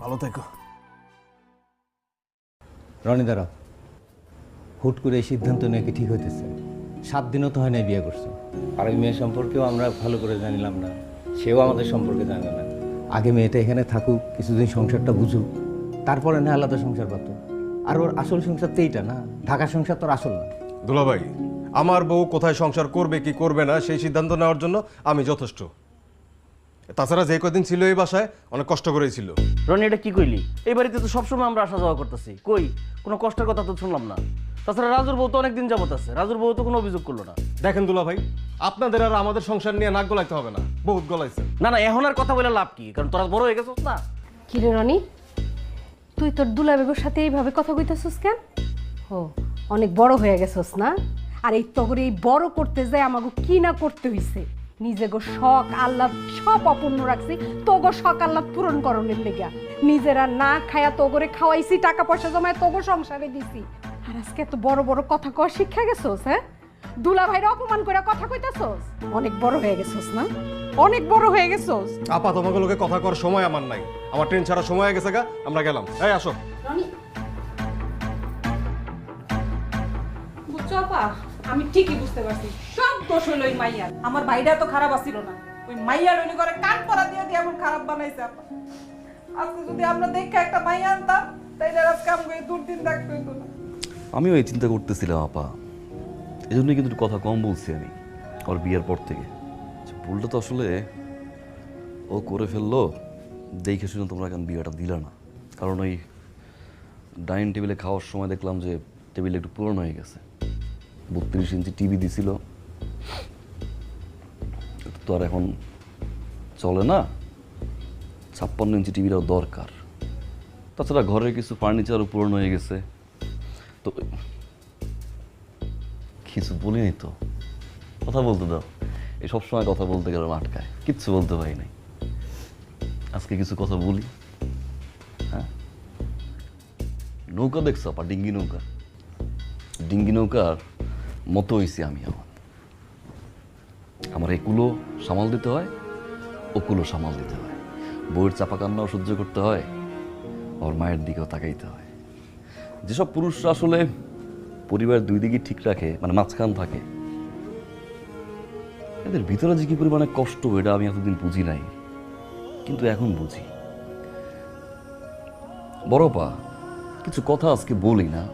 ভালো থেকো। রনি দাঁড়াও, হুট করে এই সিদ্ধান্ত নিয়ে কি ঠিক হইতেছে? 7 দিনও তো হয় নাই বিয়ে করছো। আর ওই মেয়ে সম্পর্কেও আমরা ভালো করে জানিলাম না, সেও আমাদের সম্পর্কে জানে না। আগে মেয়েটা এখানে থাকুক, কিছুদিন সংসারটা বুঝুক, তারপরে না আলাদা সংসার পাতো। আর ওর আসল সংসার তো এইটা না, ঢাকা সংসার তোর আসল না। দুলাভাই, আমার বউ কোথায় সংসার করবে কি করবে না সেই সিদ্ধান্ত নেওয়ার জন্য আমি যথেষ্ট। তাছাড়া যে কদিন ছিল এই বাসায় অনেক কষ্ট করেই ছিল। রনি, এটা কি কইলি? এই বাড়িতে তো সবসময় আমরা আসা যাওয়া করতেছি, কই কোনো কষ্টের কথা তো শুনলাম না। তাছাড়া রাজুর বউ তো অনেকদিন যাবত আছে, রাজুর বউ তো কোনো অভিযোগ করলো না। দেখেন দুলাভাই, আপনাদের আর আমাদের সংসার নিয়ে নাক গলাইতে হবে না, বহুত গলাইছে। না না, এখন আর কথা বলে লাভ কি? কারণ তোরা বড় হয়ে গেছিস না। কি রে রনি, তুই তোর দুলাবেগুর সাথে এইভাবে কথা কইতেছিস কেন? ও, অনেক বড় হয়ে গেছস না? আর এই তগরে এই বড় করতে যায় আমাকে কি না করতে হইছে। নিজে গো শখ আহ্লাদ সব অপূর্ণ রাখছি, তোগো শখ আহ্লাদ পূরণ করণের লেগা। নিজেরা না খায়া তোগরে খাওয়াইছি, টাকা পয়সা জমায় তোগো সংসারে দিছি। আর আজকে এত বড় বড় কথা কওয়া শিক্ষা গেছস? হ্যাঁ, দুলা ভাইরা অপমান করে কথা কইতাছস? অনেক বড় হয়ে গেছস না, অনেক বড় হয়ে গেছস। আপা, তোমাকে লোকে কথা করার সময় আমার নাই, আমার ট্রেন ছাড়ার সময় হয়ে গেছে গা, আমরা গেলাম। এই আসো। বুঝছো আপা, আমি ঠিকই বুঝতে পারছি সব দোষ হলো ওই মাইয়ার। আমার ভাইটা তো খারাপ আসছিল না, ওই মাইয়ার ওই করে কান পরা দিয়ে দিয়ে এমন খারাপ বানাইছে আপা। আজকে যদি আমরা দেখে একটা মাইয়া আনতাম তাইলে আজকে আমাকে দুর্দিন দেখতে হইতো না। আমিও এই চিন্তা করতেছিলাম আপা, এই জন্যই কিন্তু একটু কথা কম বলছি আমি ওর বিয়ের পর থেকে। ভুলটা তো আসলে ও করে ফেললো, দেখে শুনে তোমরা কেন বিয়েটা দিলা না। কারণ ওই ডাইনিং টেবিলে খাওয়ার সময় দেখলাম যে টেবিলে একটু পুরনো হয়ে গেছে। 32 ইঞ্চি টিভি দিছিল, তো আর এখন চলে না। 56 ইঞ্চি টিভিটাও দরকার। তাছাড়া ঘরের কিছু ফার্নিচারও পুরনো হয়ে গেছে। তো কিছু বলিনি তো, কথা বলতে দাও। এই সবসময় কথা বলতে গেলে আটকায়, কিচ্ছু বলতে পারি নাই। আজকে কিছু কথা বলি। হ্যাঁ, নৌকা দেখছো আপা? ডিঙ্গি নৌকা, ডিঙ্গি নৌকার মতো হয়েছি আমি। আমার একুলো সামাল দিতে হয়, ওকুলো সামাল দিতে হয়। বউয়ের চাপা কান্নাও সহ্য করতে হয়, ওর মায়ের দিকেও তাকাইতে হয়। যেসব পুরুষরা আসলে পরিবার দুই দিকে ঠিক রাখে, মানে মাঝখান থাকে, এদের ভিতরে যে কি পরিমাণে কষ্ট, এটা আমি এতদিন বুঝি নাই, কিন্তু এখন বুঝি। বড়পা, কিছু কথা আজকে বলি না।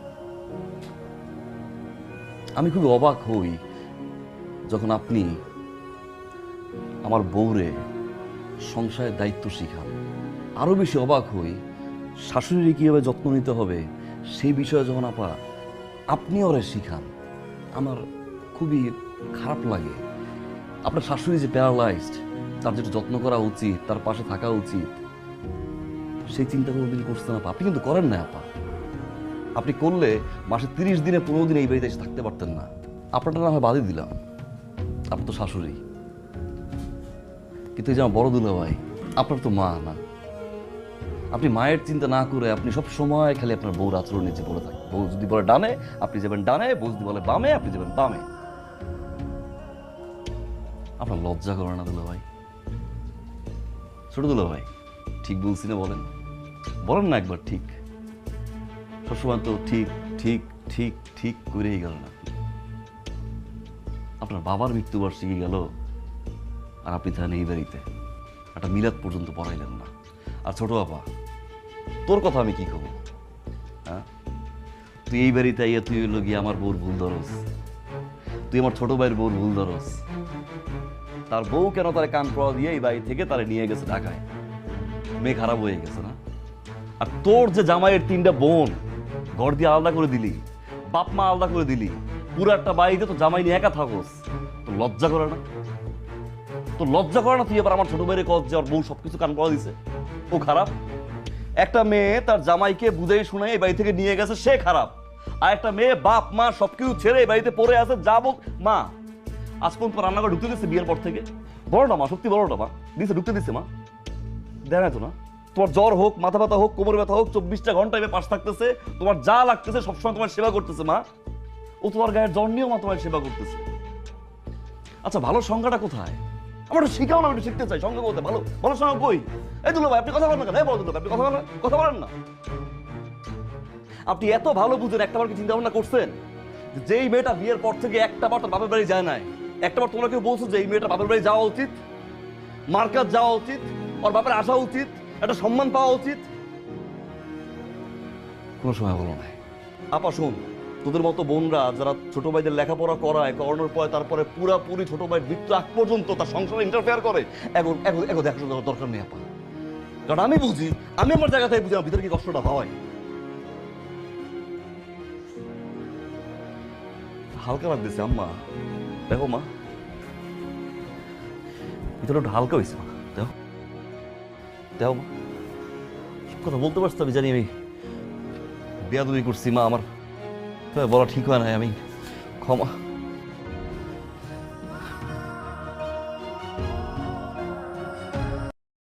আমি খুব অবাক হই যখন আপনি আমার বউরে সংসারের দায়িত্ব শিখান। আরো বেশি অবাক হই শাশুড়ির কিভাবে যত্ন নিতে হবে সেই বিষয়ে যখন আপনি ওরে শিখান। আমার খুবই খারাপ লাগে। আপনার শাশুড়ি যে প্যারালাইজড, তার যেটা যত্ন করা উচিত, তার পাশে থাকা উচিত, সেই চিন্তা কোনোদিন করছেন আপা? আপনি কিন্তু করেন না আপা। আপনি করলে মাসে 30 দিনে 15 দিন এই বাড়িতে এসে থাকতে পারতেন না। আপনারটা না হয় বাদই দিলাম, আপনার তো শাশুড়ি, কিন্তু এই যে আমার বড় দুলা ভাই, আপনার তো মা না। আপনি মায়ের চিন্তা না করে আপনি সব সময় খালি আপনার বউর আচরণ নিচে পড়ে থাকেন। বউ যদি বলে ডানে, আপনি যাবেন ডানে, বউ যদি বলে বামে, আপনি যাবেন বামে। আপনার লজ্জা করে না দুলা ভাই? ছোট দুলা ভাই, ঠিক বলছি না? বলেন, বলেন না একবার ঠিক। সবসময় তো ঠিক ঠিক ঠিক ঠিক করেই গেল না। আপনার বাবার মৃত্যুবার্ষিকী গেল আর আপনি থাকেন এই বাড়িতে, একটা মিলাদ পর্যন্ত পড়াইলেন না। আর ছোট বাবা, তোর কথা আমি কি করবো? হ্যাঁ, তুই এই বাড়িতে আইয়া তুই হইল গিয়ে আমার বউর ভুল ধরস। তুই আমার ছোট ভাইয়ের বউর ভুল ধরস। তার বউ কেন তার কান পড়া দিয়ে এই বাড়ি থেকে তারা নিয়ে গেছে ঢাকায়? মেয়ে খারাপ হয়ে গেছে না? আর তোর যে জামাইয়ের 3টা বোন ঘর দিয়ে আলাদা করে দিলি, বাপ মা আলাদা করে দিলি, পুরো একটা বাড়িতে তো জামাই নিয়ে একা থাকস, তোর লজ্জা করে না? তোর লজ্জা করে না? তুই এবার আমার ছোট ভাইয়ের কস যে ওর বউ সবকিছু কান পড়া দিছে, ও খারাপ। একটা মেয়ে তার জামাইকে বুঝাই শুনাই এই বাড়ি থেকে নিয়ে গেছে, সে খারাপ। আর একটা মেয়ে বাপ মা সবকিছু ছেড়ে এই বাড়িতে পড়ে আছে, যা বল। মা আজ পর্যন্ত রান্নাঘর ঢুকতে দিচ্ছে বিয়ের পর থেকে? বড় না মা, সত্যি বড় না মা, দিছে, ঢুকতে দিচ্ছে মা? দেয় না তো না? তোমার জ্বর হোক, মাথা ব্যথা হোক, কোমর ব্যথা হোক, 24টা ঘন্টা পাশ থাকতেছে, তোমার যা লাগতেছে সবসময় তোমার সেবা করতেছে মা। ও তোমার গায়ের জ্বর নিয়েও মা তোমার সেবা করতেছে। আচ্ছা, ভালো সংখ্যাটা কোথায়? আমার একটু শিখাও না, আমি একটু শিখতে চাই সঙ্গে বলতে। ভালো ভালো সঙ্গে কই? এই দুলো ভাই আপনি কথা বলেন না কেন? এই বড় দুলো ভাই, আপনি কথা বলেন না? আপনি এত ভালো বুঝেন, একটা বার কি চিন্তা ভাবনা করছেন যে যেই মেয়েটা বিয়ের পর থেকে একটা বার তার বাপের বাড়ি যায় নাই, একটা বার তোমরা কেউ বলছো যে এই মেয়েটা বাপের বাড়ি যাওয়া উচিত, মার্কাজ যাওয়া উচিত, ওর বাপের আসা উচিত, একটা সম্মান পাওয়া উচিত? কোনো সময় বলো নাই। আপা শোন, তোদের মতো বোনরা যারা ছোট ভাইদের লেখাপড়া করানোর পরে তারপরে পুরাপুরি ছোট ভাইয়ের মৃত্যু আগ পর্যন্ত তার সংসারে ইন্টারফেয়ার করে, এখন এখন এখন দেখাশোনার দরকার নেই আপা। কারণ আমি বুঝি, আমি আমার জায়গা থেকে বুঝি আমার ভিতরে কি কষ্টটা হয়। হালকা লাগতেছে আম্মা, দেখো মা, ভিতরে একটু হালকা হয়েছে মা, দেখো দেখো মা, সব কথা বলতে পারছি তো, আমি জানি আমি বেয়াদবি করছি মা, আমার বলা ঠিক হয় না, আমি ক্ষমা